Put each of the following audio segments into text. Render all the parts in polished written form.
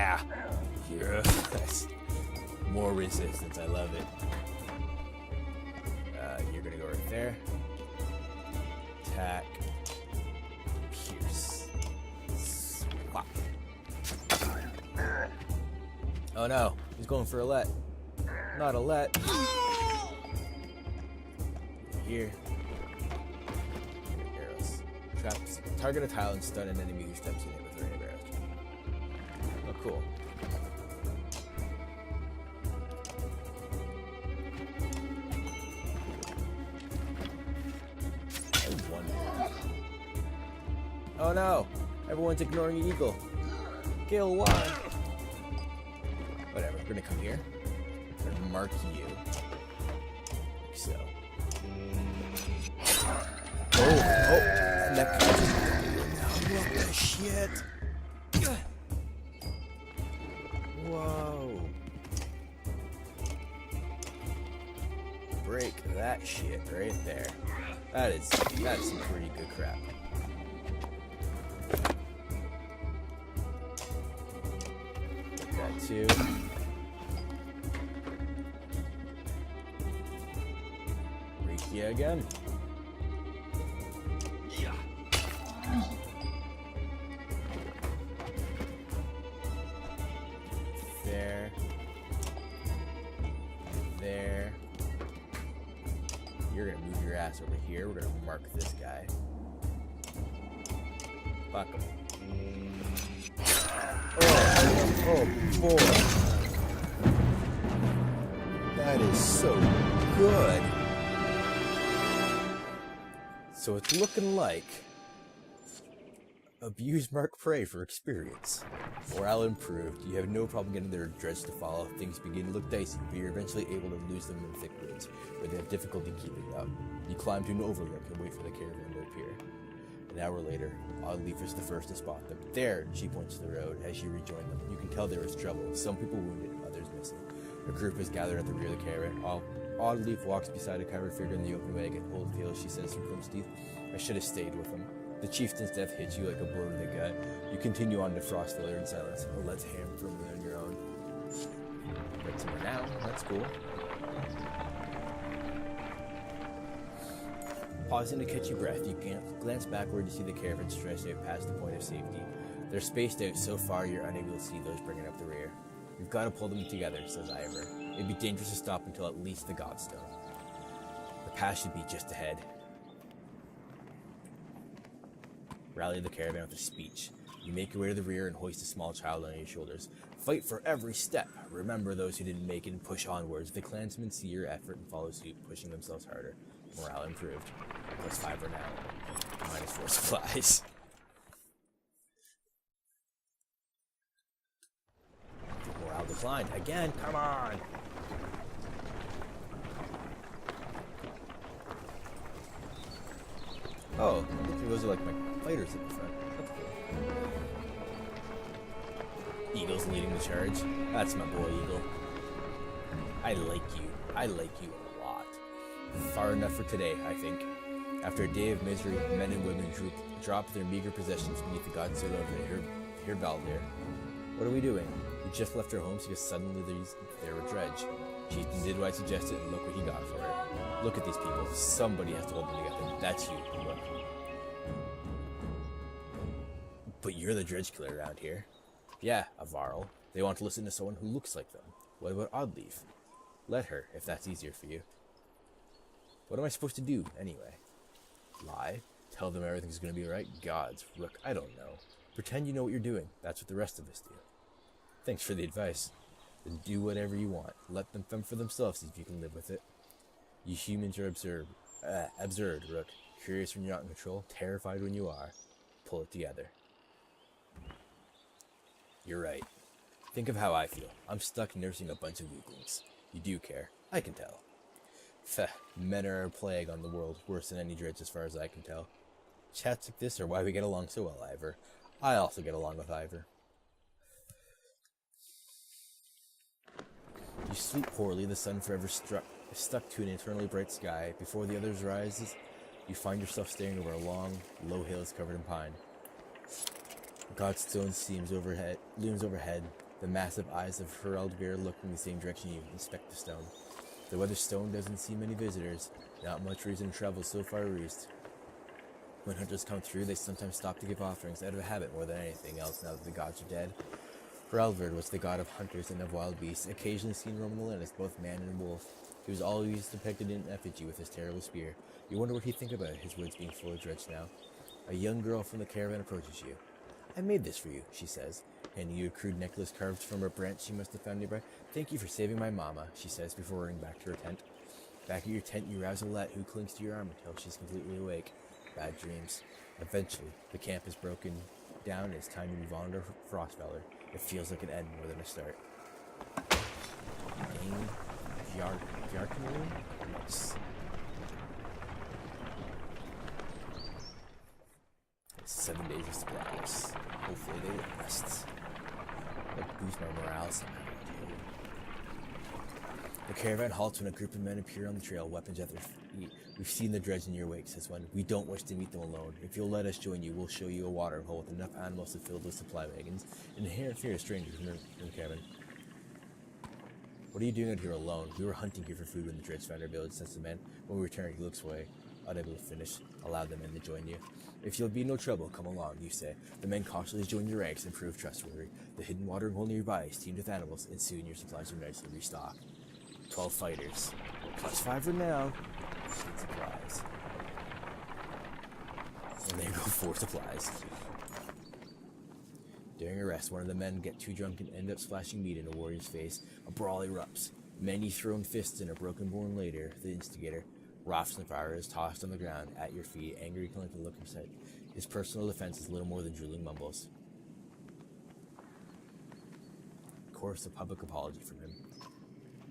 Yeah! Yes! More resistance, I love it. You're gonna go right there. Attack. Pierce. Swap. Oh no, he's going for a let. Not a let. Here. Arrows. Traps. Target a tile and stun an enemy who steps in it with rain of arrows. Oh, cool. Oh no! Everyone's ignoring Eagle. Gil, why? Whatever, we're gonna come here. We're gonna mark you. Like so. Oh! And that comes now. What the shit? Whoa. Break that shit right there. That's some pretty good crap. Two. Reiki again. Yeah. There. There. You're gonna move your ass over here. We're gonna mark this guy. Fuck him. Oh boy. That is so good. So it's looking like abuse mark prey for experience. Morale improved. You have no problem getting their dreads to follow. Things begin to look dicey, but you're eventually able to lose them in thick woods, where they have difficulty keeping up. You climb to an overlook and wait for the caravan to appear. An hour later, Oddleaf is the first to spot them. There, she points to the road as she rejoined them. You can tell there is trouble. Some people wounded, others missing. A group is gathered at the rear of the caravan. Oddleaf walks beside a covered figure in the open wagon. Old feels, she says through clenched teeth. I should have stayed with him. The chieftain's death hits you like a blow to the gut. You continue on to Frostfiller in silence. Well, let's ham firmly on your own. Got somewhere now. That's cool. Pausing to catch your breath, you glance backward to see the caravan stretched out past the point of safety. They're spaced out so far you're unable to see those bringing up the rear. You've got to pull them together, says Ivor. It'd be dangerous to stop until at least the Godstone. The path should be just ahead. Rally the caravan with a speech. You make your way to the rear and hoist a small child on your shoulders. Fight for every step. Remember those who didn't make it and push onwards. The clansmen see your effort and follow suit, pushing themselves harder. Morale improved. +5 for now. -4 supplies. Morale declined. Again, come on! Oh, those are like my fighters at the front. That's cool. Eagle's leading the charge. That's my boy, Eagle. I like you. I like you a lot. Far enough for today, I think. After a day of misery, men and women dropped their meager possessions beneath the Godstone of Here Baldir. What are we doing? We just left our homes because suddenly there were dredge. Chieftain did what I suggested, and look what he got for it. Look at these people. Somebody has to hold them together. That's you. Look. But you're the dredge killer around here. Yeah, a Varl. They want to listen to someone who looks like them. What about Oddleaf? Let her, if that's easier for you. What am I supposed to do, anyway? Lie? Tell them everything's going to be alright? Gods, Rook, I don't know. Pretend you know what you're doing. That's what the rest of us do. Thanks for the advice. Then do whatever you want. Let them fend for themselves if you can live with it. You humans are absurd, Rook. Curious when you're not in control, terrified when you are. Pull it together. You're right. Think of how I feel. I'm stuck nursing a bunch of weaklings. You do care. I can tell. Men are a plague on the world, worse than any dredge as far as I can tell. Chats like this are why we get along so well, Ivor. I also get along with Ivor. You sleep poorly, the sun forever stuck to an eternally bright sky. Before the others rises, you find yourself staring over a long, low hills covered in pine. Godstone looms overhead, The massive eyes of Heraldbeer look in the same direction you inspect the stone. Though whether stone doesn't see many visitors, not much reason to travel so far east. When hunters come through, they sometimes stop to give offerings out of habit more than anything else now that the gods are dead. Heraldbeer was the god of hunters and of wild beasts, occasionally seen roaming the land as both man and wolf. He was always depicted in effigy with his terrible spear. You wonder what he'd think about his woods being full of dreads now. A young girl from the caravan approaches you. I made this for you, she says, handing you a crude necklace carved from a branch she must have found nearby. Thank you for saving my mama, she says before running back to her tent. Back at your tent, you rouse Olette, who clings to your arm until she's completely awake. Bad dreams. Eventually, the camp is broken down and it's time to move on to Frostvalor. It feels like an end more than a start. Gain Yarkanoon? Nice. 7 days of supplies. Hopefully they last. That boosts my morale somehow, dude. The caravan halts when a group of men appear on the trail, weapons at their feet. We've seen the dreads in your wake, says one. We don't wish to meet them alone. If you'll let us join you, we'll show you a watering hole with enough animals to fill those supply wagons. An inherent fear of strangers in the caravan. What are you doing out here alone? We were hunting here for food when the dreads found our village, says the man. When we returned, he looks away, unable to finish. Allow the men to join you. If you'll be no trouble, come along, you say. The men cautiously join your ranks and prove trustworthy. The hidden watering hole nearby is teamed with animals, and soon your supplies are nicely restocked. 12 fighters. +5 for now. State supplies. And there go 4 supplies. During a rest, one of the men get too drunk and end up splashing meat in a warrior's face. A brawl erupts. Many thrown fists and a broken bone later, the instigator. Rothsnifire is tossed on the ground at your feet, angry calling to look inside. His personal defense is little more than drooling mumbles. Course of public apology from him.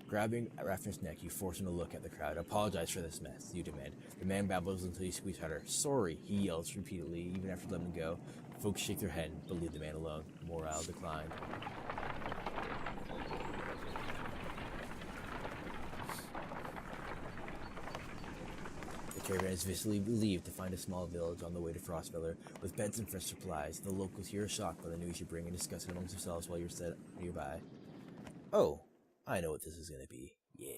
Grabbing at Raffner's neck, you force him to look at the crowd. Apologize for this mess, you demand. The man babbles until you squeeze harder. Sorry, he yells repeatedly, even after letting him go. Folks shake their head, but leave the man alone. Morale declined. The caravan is visibly relieved to find a small village on the way to Frostvalor, with beds and fresh supplies. The locals here are shocked by the news you bring and discuss it amongst themselves while you're set nearby. Oh, I know what this is gonna be. Yeah.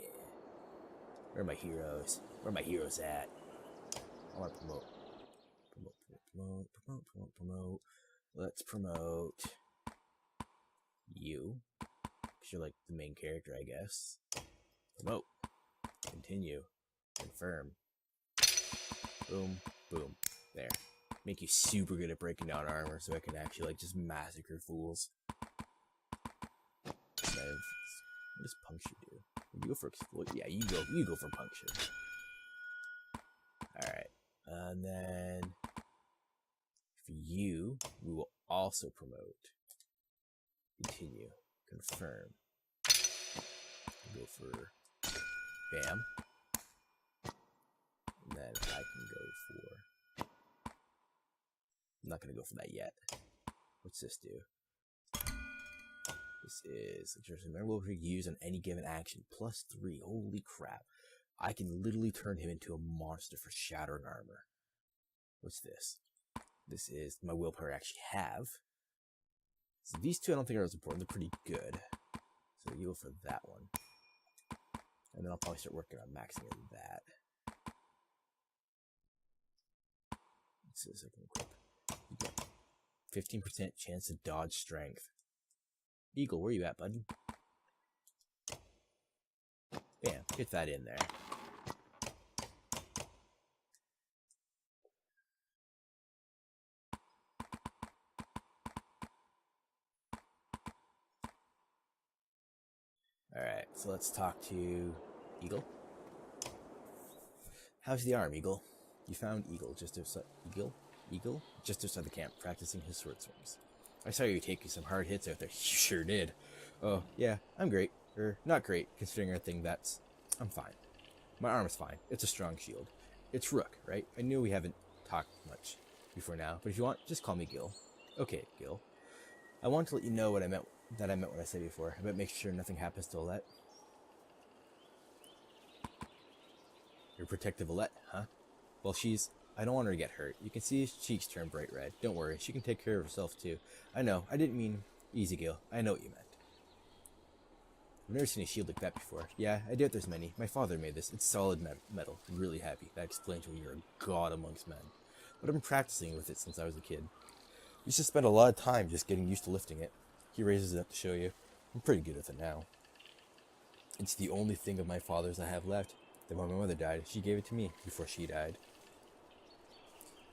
Where are my heroes? Where are my heroes at? I wanna promote. Promote. Let's promote you. Because you're like the main character, I guess. Promote. Continue. Confirm. Boom. Boom. There. Make you super good at breaking down armor so I can actually like just massacre fools. What does puncture do? You go for exploit? Yeah, you go for puncture. Alright. And then for you, we will also promote. Continue. Confirm. Go for bam. And then I can go for, I'm not gonna go for that yet. What's this do? This is just memorable to use on any given action. +3. Holy crap. I can literally turn him into a monster for shattering armor. What's this? This is my willpower I actually have. So these two I don't think are as important. They're pretty good. So you go for that one. And then I'll probably start working on maxing that. What's this I can equip? You get 15% chance to dodge strength. Eagle, where you at, bud? Bam, get that in there. Alright, so let's talk to Eagle. How's the arm, Eagle? You found Eagle just outside just outside the camp, practicing his sword swings. I saw you taking some hard hits out there. You sure did. Oh, yeah, I'm great. Or, not great, considering everything that's... I'm fine. My arm is fine. It's a strong shield. It's Rook, right? I knew we haven't talked much before now, but if you want, just call me Gil. Okay, Gil. I want to let you know what I meant when I said before, about making sure nothing happens to Olette. You're protective of Olette, huh? Well, I don't want her to get hurt. You can see his cheeks turn bright red. Don't worry, she can take care of herself too. I know, I didn't mean easy, Gil. I know what you meant. I've never seen a shield like that before. Yeah, I doubt there's many. My father made this. It's solid metal. I'm really happy. That explains why you're a god amongst men. But I've been practicing with it since I was a kid. Used to spend a lot of time just getting used to lifting it. He raises it up to show you. I'm pretty good with it now. It's the only thing of my father's I have left. Then when my mother died, she gave it to me before she died.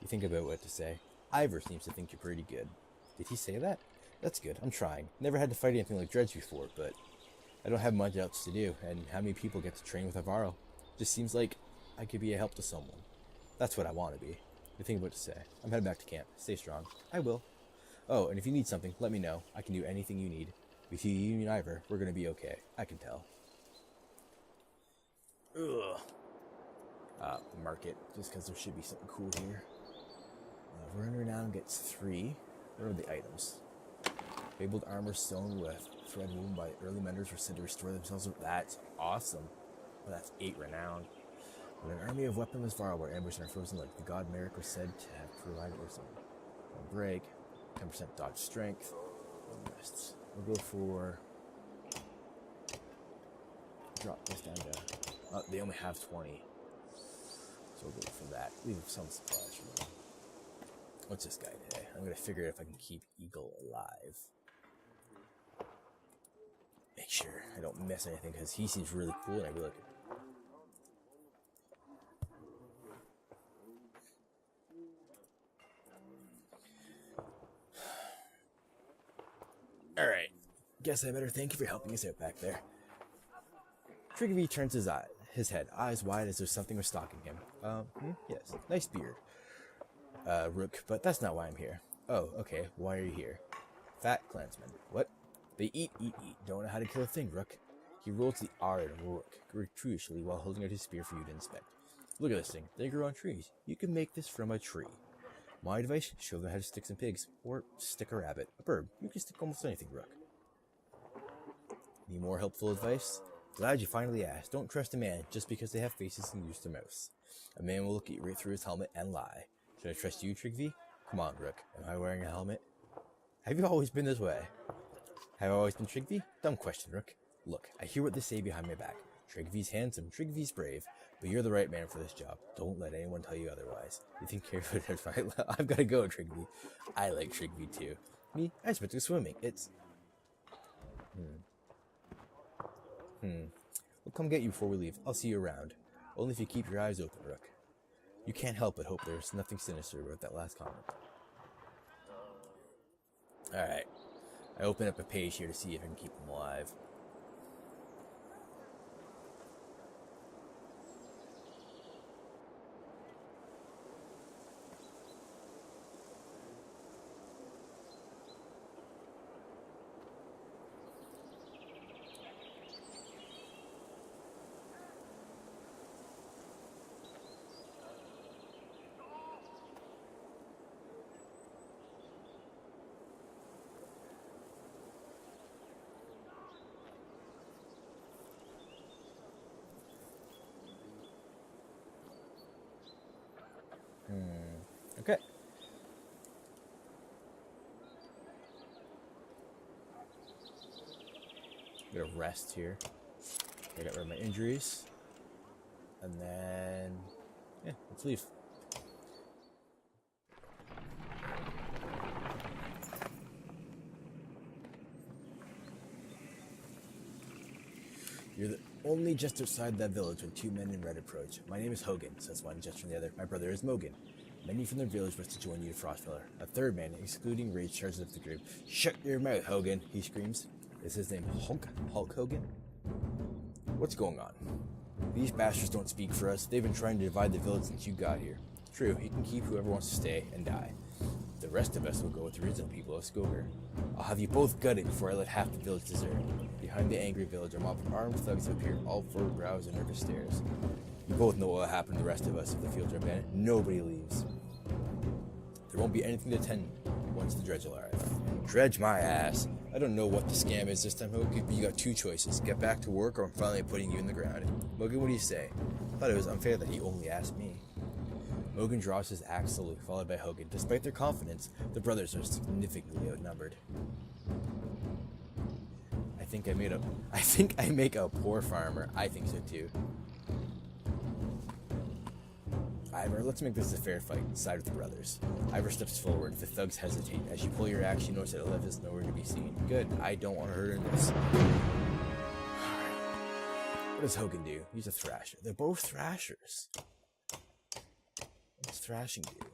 You think about what to say. Ivor seems to think you're pretty good. Did he say that? That's good. I'm trying. Never had to fight anything like Dredge before, but I don't have much else to do, and how many people get to train with Ivaro? Just seems like I could be a help to someone. That's what I want to be. You think about to say. I'm heading back to camp. Stay strong. I will. Oh, and if you need something, let me know. I can do anything you need. With you and Ivor, we're gonna be okay. I can tell. Ugh. Market, just because there should be something cool here. Run renown gets 3. What are the items? Fabled armor sewn with thread woven by early menders were said to restore themselves. That's awesome. Well, that's 8 renown. When an army of weaponless Varl were ambushed in our frozen lake, the god Merrick was said to have provided or something. 1 break, 10% dodge strength, 1 rests. We'll go for... Drop this down to... they only have 20. So we'll go for that. Leave some supplies for them. What's this guy today? I'm going to figure out if I can keep Eagle alive. Make sure I don't miss anything, because he seems really cool and I really like it. Alright. Guess I better thank you for helping us out back there. Triggerby turns his head, eyes wide as though something was stalking him. Yes. Nice beard. Rook, but that's not why I'm here. Oh, okay. Why are you here? Fat clansman. What? They eat. Don't know how to kill a thing, Rook. He rolls the R in Rook, gratuitously while holding out his spear for you to inspect. Look at this thing. They grow on trees. You can make this from a tree. My advice, show them how to stick some pigs. Or stick a rabbit. A bird. You can stick almost anything, Rook. Need more helpful advice? Glad you finally asked. Don't trust a man just because they have faces and use their mouths. A man will look at you right through his helmet and lie. Should I trust you, Trigby? Come on, Rook. Am I wearing a helmet? Have you always been this way? Have I always been Trigby? Dumb question, Rook. Look, I hear what they say behind my back. Trigvy's handsome, Trigvy's brave, but you're the right man for this job. Don't let anyone tell you otherwise. You think carefully? I've got to go, Trigby. I like Trigby too. Me? I just went to go swimming. It's... We'll come get you before we leave. I'll see you around. Only if you keep your eyes open, Rook. You can't help but hope there's nothing sinister about that last comment. Alright. I open up a page here to see if I can keep them alive. Okay. I'm gonna rest here. I got rid of my injuries. And then, yeah, let's leave. You're only just outside that village when 2 men in red approach. My name is Hogan, says one just from the other. My brother is Mogan. Many from their village wish to join you to Frostfeller. A third man, excluding Rage, charges up the group. Shut your mouth, Hogan, he screams. Is his name Hulk Hogan? What's going on? These bastards don't speak for us. They've been trying to divide the village since you got here. True, he can keep whoever wants to stay and die. The rest of us will go with the original people of Skoger. I'll have you both gutted before I let half the village desert. Behind the angry village, a mob of armed thugs have appeared, all furrowed brows and nervous stares. You both know what will happen to the rest of us if the fields are abandoned. Nobody leaves. There won't be anything to tend once the dredge arrive. Dredge my ass. I don't know what the scam is this time, Hogan, but you got 2 choices. Get back to work or I'm finally putting you in the ground. Mogan, what do you say? I thought it was unfair that he only asked me. Mogan draws his axe slowly, followed by Hogan. Despite their confidence, the brothers are significantly outnumbered. I think I make a poor farmer. I think so too. Ivor, let's make this a fair fight. Side with the brothers. Ivor steps forward. The thugs hesitate. As you pull your axe, you notice that Lev is nowhere to be seen. Good. I don't want to hurt in this. What does Hogan do? He's a thrasher. They're both thrashers. What does thrashing do?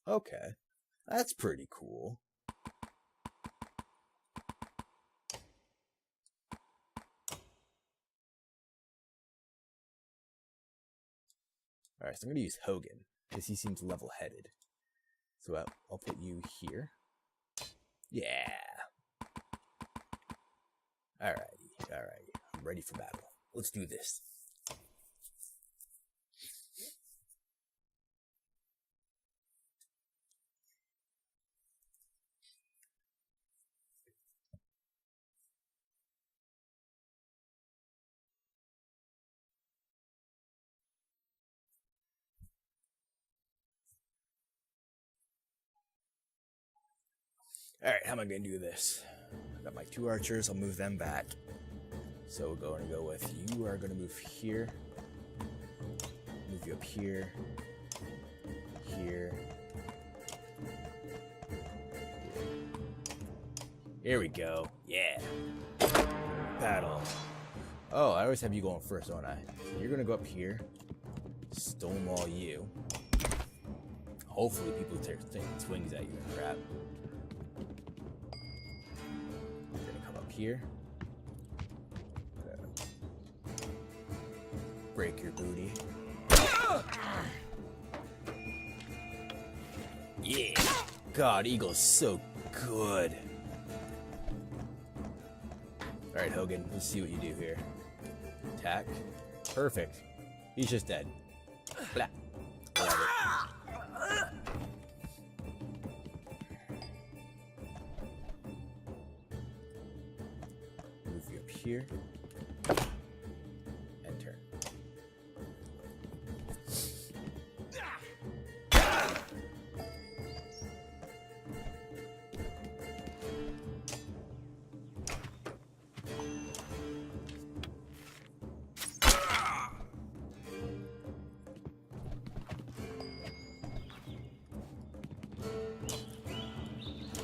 Okay. That's pretty cool. Alright, so I'm going to use Hogan, because he seems level-headed. So I'll put you here. Yeah! Alrighty. I'm ready for battle. Let's do this. Alright, how am I going to do this? I got my 2 archers, I'll move them back. So we're going to go with, you are going to move here. Move you up here. Here. Here we go. Yeah. Battle. Oh, I always have you going first, don't I? So you're going to go up here. Stonewall you. Hopefully people take swings at you and crap. Here. Break your booty. Yeah. God, Eagle's so good. Alright, Hogan, let's see what you do here. Attack. Perfect. He's just dead. Blah. Here and turn.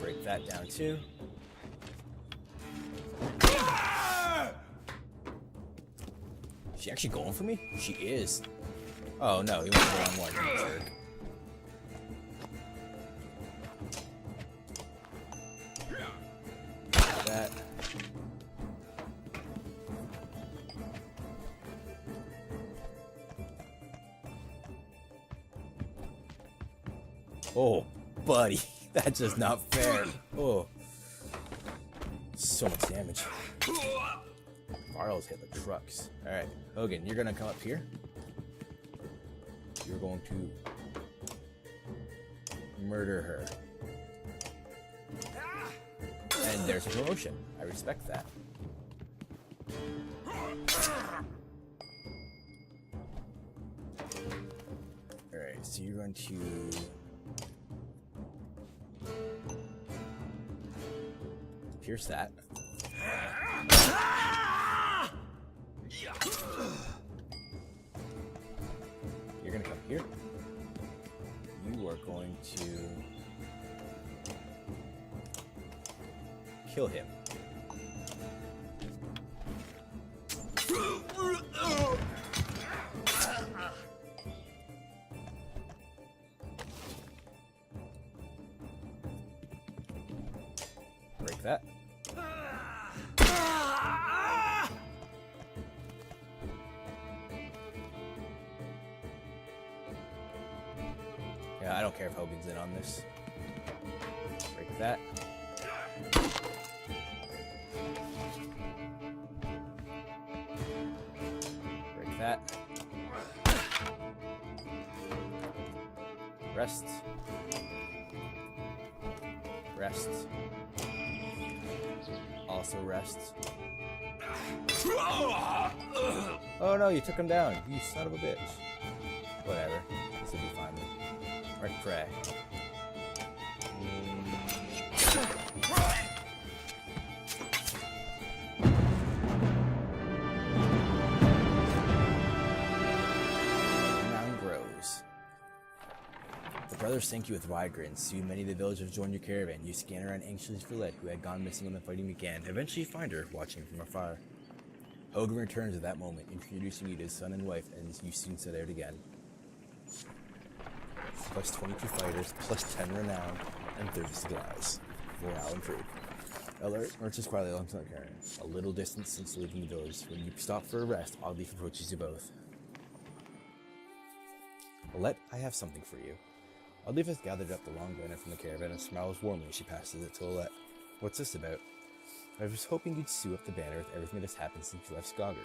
Break that down too. Is she actually going for me? She is. Oh no, he went the wrong one, you jerk. That. Oh, buddy. That's just not fair. Oh. So much damage. Barrels hit the trucks. Alright, Hogan, you're gonna come up here. You're going to murder her. And there's a promotion. I respect that. Alright, so you're going to pierce that. You're gonna come here. You are going to kill him. Break that. Yeah, I don't care if Hogan's in on this. Break that. Break that. Rest. Rest. Also rest. Oh no, you took him down, you son of a bitch. Whatever, this will be fine then. Right, pray. Mountain grows. The brothers thank you with wide grins. Soon many of the villagers join your caravan. You scan around anxiously for Let, who had gone missing when the fighting began. Eventually you find her, watching from afar. Hogan returns at that moment, introducing you to his son and wife, and you soon set out again. Plus 22 fighters, plus 10 renown, and 30 supplies. Morale improved. Alert marches quietly alongside the caravan. A little distance since leaving the village. When you stop for a rest, Oddleaf approaches you both. Let, I have something for you. Oddleaf has gathered up the long banner from the caravan and smiles warmly as she passes it to Alette. What's this about? I was hoping you'd sew up the banner with everything that has happened since you left Saga.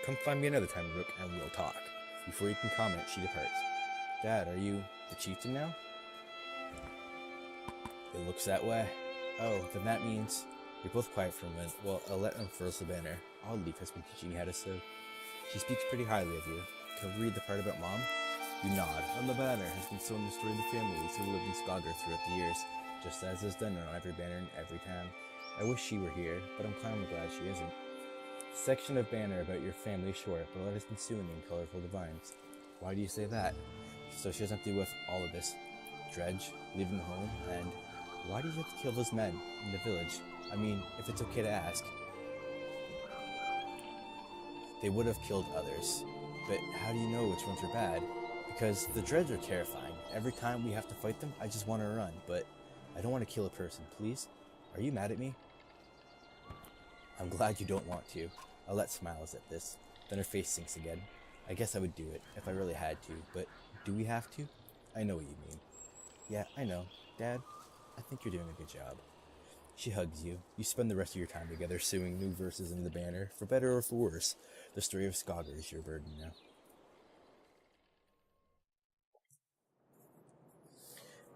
Come find me another time, Rook, and we'll talk. Before you can comment, she departs. Dad, are you the chieftain now? It looks that way. Oh, then that means... You're both quiet for a minute while Alette unfurls the banner. Oddleaf has been teaching you how to sew. She speaks pretty highly of you. Can we read the part about Mom? You nod. On the banner has been sewn the story of the families who lived in Saga throughout the years, just as is done on every banner in every town. I wish she were here, but I'm kind of glad she isn't. Section of banner about your family short, but Alette has been sewing in colorful divines. Why do you say that? So she doesn't deal with all of this dredge, leaving home, and why do you have to kill those men in the village? I mean, if it's okay to ask. They would have killed others, but how do you know which ones are bad? Because the dreads are terrifying. Every time we have to fight them, I just want to run, but I don't want to kill a person, please? Are you mad at me? I'm glad you don't want to. Alette smiles at this, then her face sinks again. I guess I would do it, if I really had to, but do we have to? I know what you mean. Yeah, I know. Dad, I think you're doing a good job. She hugs you. You spend the rest of your time together sewing new verses into the banner. For better or for worse, the story of Saga is your burden now.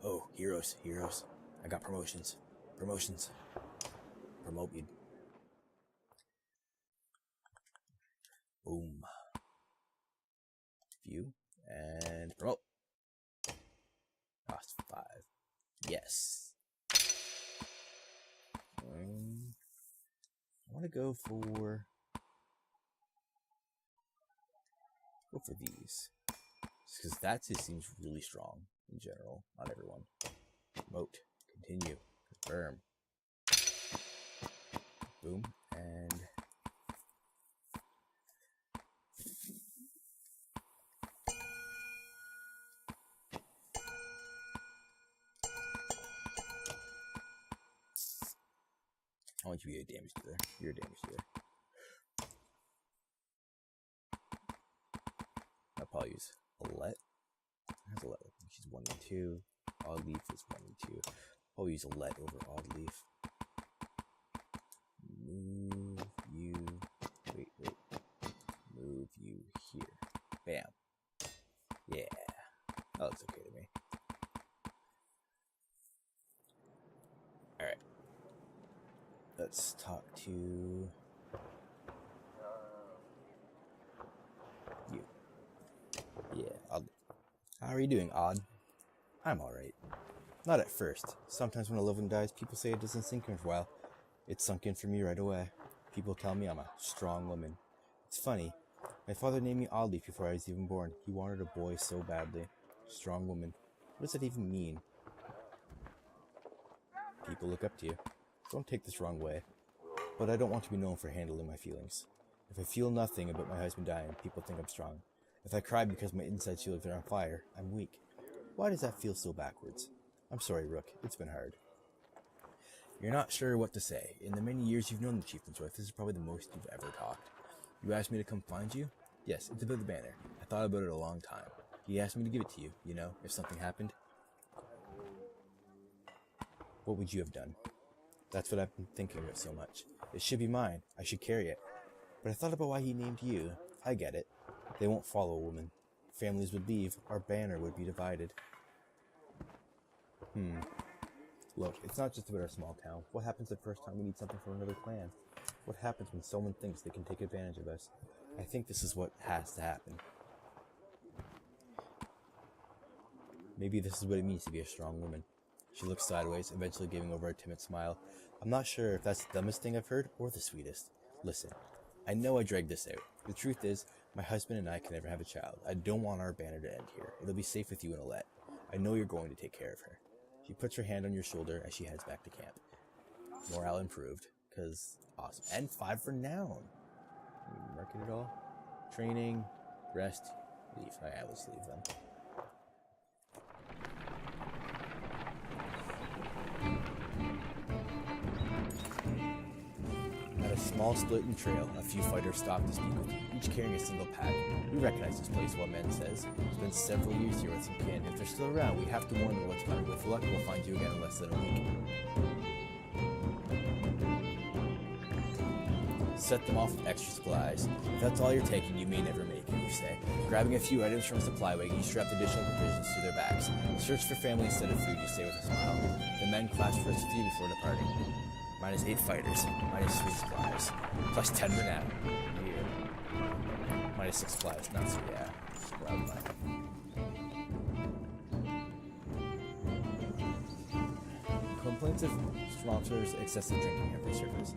Oh, heroes, heroes. I got promotions. Promotions. Promote me. Boom. View. And promote. Cost 5. Yes. I want to go for these. Just because that just seems really strong in general. Not everyone. Promote. Continue. Confirm. Boom. And I want you to be a damage dealer. You're a damage dealer. I'll probably use Alette. How's Alette? She's 1 and 2. Oddleaf is 1 and 2. I'll use Alette over Oddleaf. Move you. Wait. Move you here. Bam. Yeah. That looks okay to me. Alright. Let's talk to you. Yeah, Odd. How are you doing, Odd? I'm alright. Not at first. Sometimes when a loved one dies, people say it doesn't sink in for a while. It sunk in for me right away. People tell me I'm a strong woman. It's funny. My father named me Oddleaf before I was even born. He wanted a boy so badly. Strong woman. What does that even mean? People look up to you. Don't take this wrong way, but I don't want to be known for handling my feelings. If I feel nothing about my husband dying, people think I'm strong. If I cry because my inside shields are on fire, I'm weak. Why does that feel so backwards? I'm sorry, Rook. It's been hard. You're not sure what to say. In the many years you've known the chieftain's wife, this is probably the most you've ever talked. You asked me to come find you? Yes, it's about the banner. I thought about it a long time. He asked me to give it to you, you know, if something happened. What would you have done? That's what I've been thinking about so much. It should be mine. I should carry it. But I thought about why he named you. I get it. They won't follow a woman. Families would leave. Our banner would be divided. Look, it's not just about our small town. What happens the first time we need something from another clan? What happens when someone thinks they can take advantage of us? I think this is what has to happen. Maybe this is what it means to be a strong woman. She looks sideways, eventually giving over a timid smile. I'm not sure if that's the dumbest thing I've heard or the sweetest. Listen, I know I dragged this out. The truth is, my husband and I can never have a child. I don't want our banner to end here. It'll be safe with you and Alette. I know you're going to take care of her. She puts her hand on your shoulder as she heads back to camp. Morale improved, because awesome. And 5 for noun. Mark it all. Training, rest, leave. Let's leave them. At a small split-in trail, a few fighters stop to speak with you, each carrying a single pack. We recognize this place, one man says. It's been several years here with some kin. If they're still around, we have to warn them what's coming. With luck, we'll find you again in less than a week. Set them off with extra supplies. If that's all you're taking, you may never make it, you say. Grabbing a few items from a supply wagon, you strap additional provisions to their backs. Search for family instead of food, you say with a smile. The men clash for us with you before departing. -8 fighters, -3 supplies, plus 10 renown. Yeah. -6 supplies, not so yeah. Well, complaints of sponsors excessive drinking have resurfaced.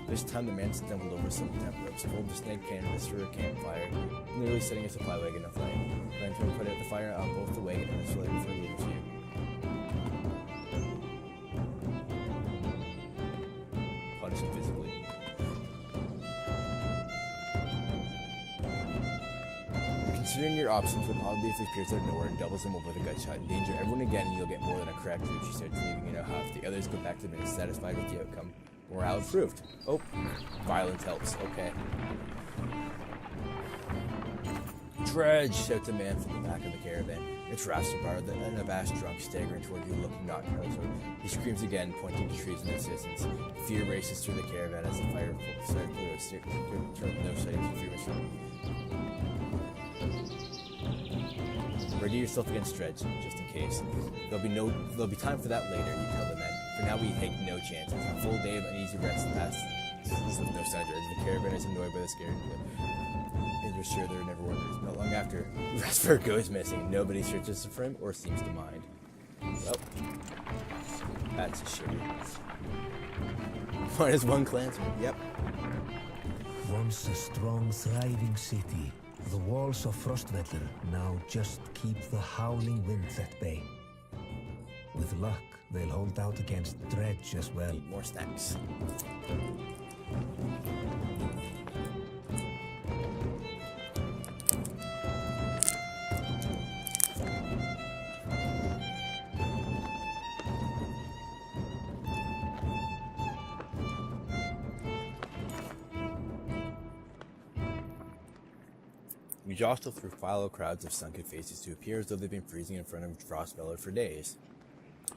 This time the man stumbled over some temp ropes, pulled the snake canvas through a campfire, nearly setting a supply wagon aflame. Ransom put out the fire on both the wagon and the flame before leaving for you. Punish him physically. Considering your options, when oddly if he appears out of nowhere and doubles him over with a gut shot, endanger everyone again and you'll get more than a cracked food. She starts leaving you know half. The others go back to the minute satisfied with the outcome. Morale improved. Oh, violence helps. Okay. Dredge, shouts a man from the back of the caravan. It's Rastabar, the unabashed drunk, staggering toward you, looking not so. He screams again, pointing to trees in the distance. Fear races through the caravan as the fire starts no sightings of fear return. Ready yourself against Dredge, just in case. There'll be time for that later, you tell the men. For now, we take no chances. A full day of uneasy rest passes with no sign of Dredge. The caravan is annoyed by the scared and you're sure there never were. Not long after, Rasper goes missing. Nobody searches for him or seems to mind. Well, that's a shitty. -1 clansman, yep. Once a strong, thriving city, the walls of Frostweather now just keep the howling winds at bay. With luck, they'll hold out against Dredge as well. Need more snacks. We jostle through follow crowds of sunken faces to appear as though they've been freezing in front of Frostfeller for days.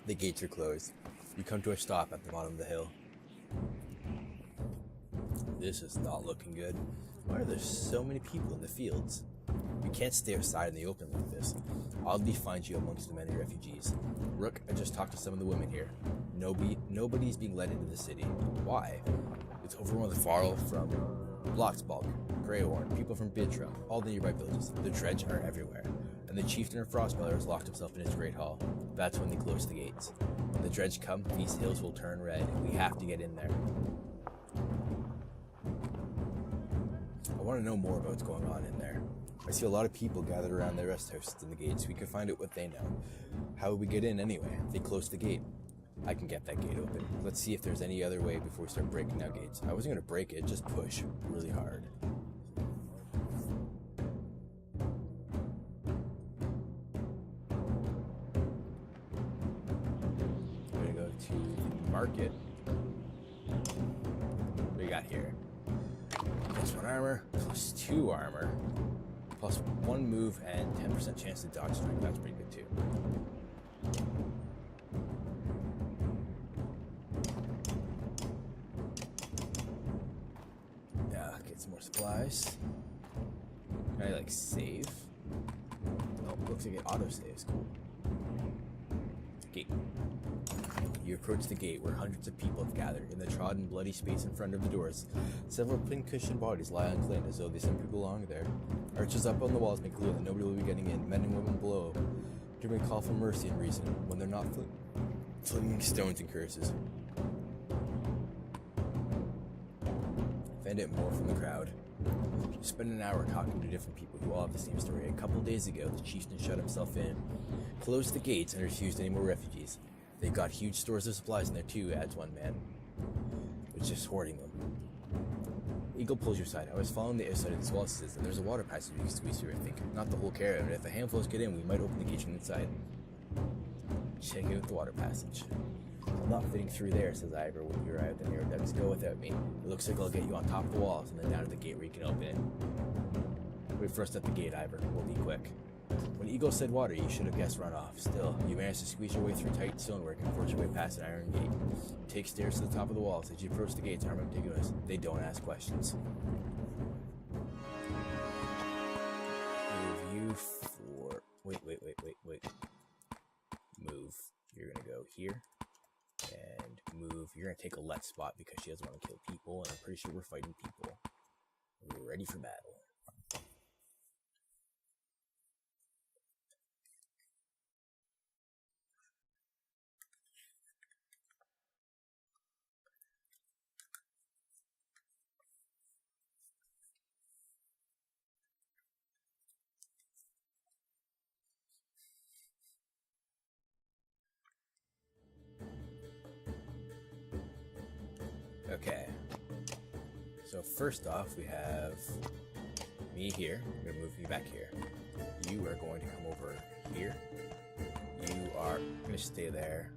The gates are closed. You come to a stop at the bottom of the hill. This is not looking good. Why are there so many people in the fields? We can't stay outside in the open like this. Oddly find you amongst the many refugees. Rook, I just talked to some of the women here. Nobody's being led into the city. Why? It's overrun with Farrell from Bloxbalk, Cariborne, people from Bidra, all the nearby villages. The Dredge are everywhere, and the chieftain of Frostfeller has locked himself in his great hall. That's when they close the gates. When the Dredge come, these hills will turn red. We have to get in there. I want to know more about what's going on in there. I see a lot of people gathered around the rest houses and the gates. We can find out what they know. How would we get in anyway? They close the gate. I can get that gate open. Let's see if there's any other way before we start breaking down gates. I wasn't going to break it, just push really hard. I'm going to go to the market. What do we got here? +1 armor, +2 armor, +1 move, and 10% chance to dodge strike. That's pretty good too. Get some more supplies. Can I like save? Oh, looks like it auto saves. Cool. Gate. you approach the gate where hundreds of people have gathered. In the trodden, bloody space in front of the doors, several pin-cushioned bodies lie unclaimed as though they simply belong there. Arches up on the walls make clear that nobody will be getting in. Men and women below do call for mercy and reason when they're not flinging stones and curses. Find out more from the crowd. Spend an hour talking to different people who all have the same story. A couple days ago, the chieftain shut himself in, closed the gates, and refused any more refugees. They've got huge stores of supplies in there too, adds one man. It's just hoarding them. Eagle pulls you aside. I was following the outside of this wall, says, and there's a water passage we can squeeze through, I think. Not the whole caravan, but if a handful of us get in, we might open the gate from inside. Check out the water passage. I'm not fitting through there, says Ivor when you arrive at the near depths. Go without me. It looks like I'll get you on top of the walls and then down to the gate where you can open it. Wait first at the gate, Ivor. We'll be quick. When Eagle said water, you should have guessed runoff. Still, you managed to squeeze your way through tight stonework and force your way past an iron gate. Take stairs to the top of the walls. As you approach the gates, aren't meticulous. They don't ask questions. Move you for... Wait. Move. You're gonna go here. And move. You're gonna take a left spot because she doesn't want to kill people, and I'm pretty sure we're fighting people. We're ready for battle. Okay, so first off we have me here. I'm going to move you back here. You are going to come over here. You are going to stay there.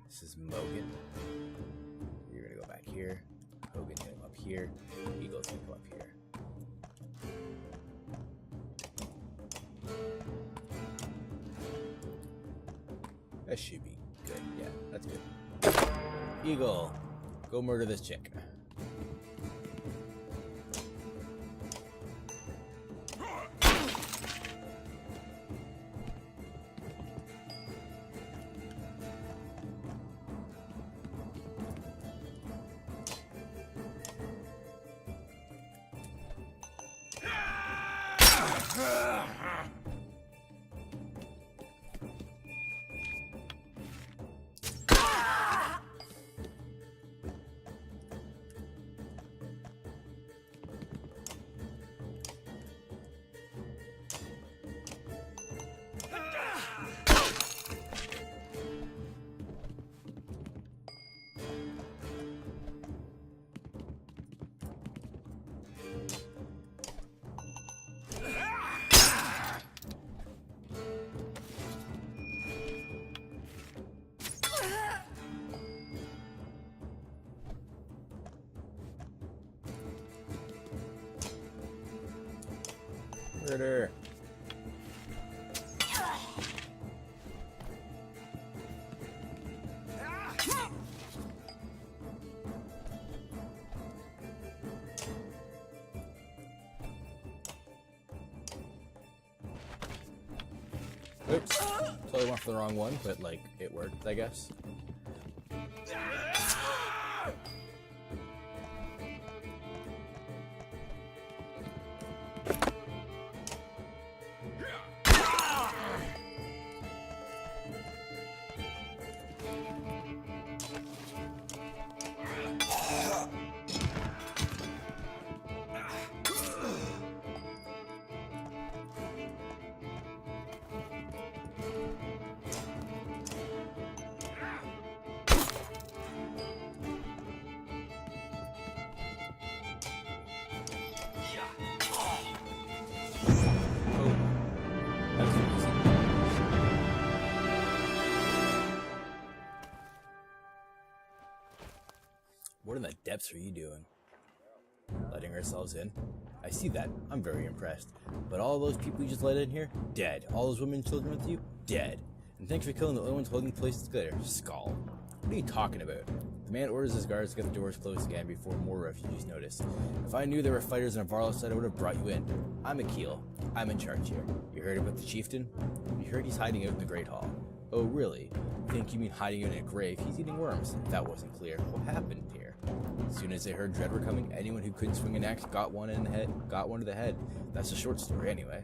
This is Mogan. You're going to go back here. Hogan's going to come up here. Eagle's going to come up here. That should be good. Yeah, that's good. Eagle. Go murder this chick. Murder. Oops. Totally went for the wrong one, but like it worked, I guess. What in the depths are you doing? Letting ourselves in? I see that. I'm very impressed. But all those people you just let in here? Dead. All those women and children with you? Dead. And thanks for killing the only ones holding the place together. Skull. What are you talking about? The man orders his guards to get the doors closed again before more refugees notice. If I knew there were fighters on Varlo's side, I would have brought you in. I'm Akil. I'm in charge here. You heard about the chieftain? You heard he's hiding out in the Great Hall. Oh, really? Think you mean hiding in a grave? He's eating worms. If that wasn't clear, what happened here? As soon as they heard Dread were coming, anyone who couldn't swing an axe got one to the head. That's a short story, anyway.